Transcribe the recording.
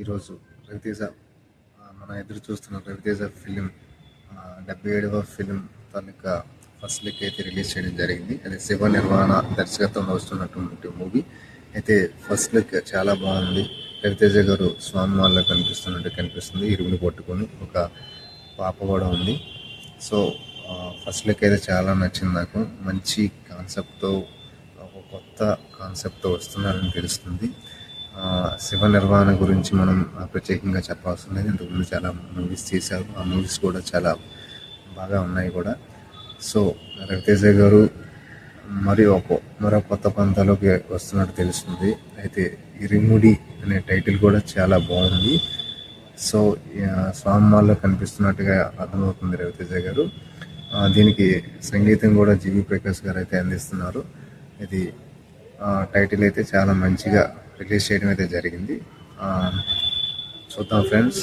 ఈరోజు రవితేజ మనం ఎదురు చూస్తున్న రవితేజ ఫిలిం 77వ ఫిలిం తాలూకా ఫస్ట్ లుక్ అయితే రిలీజ్ చేయడం జరిగింది. అది శివ నిర్వాణ దర్శకత్వంలో వస్తున్నటువంటి మూవీ అయితే ఫస్ట్ లుక్ చాలా బాగుంది. రవితేజ గారు స్వామి వాళ్ళ కనిపిస్తున్నట్టు కనిపిస్తుంది. ఇరుముని పట్టుకొని ఒక పాప కూడా ఉంది. సో ఫస్ట్ లుక్ అయితే చాలా నచ్చింది నాకు. మంచి కాన్సెప్ట్తో ఒక కొత్త కాన్సెప్ట్తో వస్తున్నారని తెలుస్తుంది. శివ నిర్వాణ గురించి మనం ప్రత్యేకంగా చెప్పవలసిన లేదు. ఇంతకుముందు చాలా మూవీస్ చేశారు. ఆ మూవీస్ కూడా చాలా బాగా ఉన్నాయి కూడా. సో రవితేజ గారు మరో కొత్త పంతాలోకి వస్తున్నట్టు తెలుస్తుంది. అయితే ఇరుముడి అనే టైటిల్ కూడా చాలా బాగుంది. సో స్వామిమాల్లో కనిపిస్తున్నట్టుగా అర్థమవుతుంది రవితేజ గారు. దీనికి సంగీతం కూడా జీవి ప్రకాష్ గారు అయితే అందిస్తున్నారు. ఇది టైటిల్ అయితే చాలా మంచిగా రిలీజ్ చేయడం అయితే జరిగింది. చూద్దాం ఫ్రెండ్స్.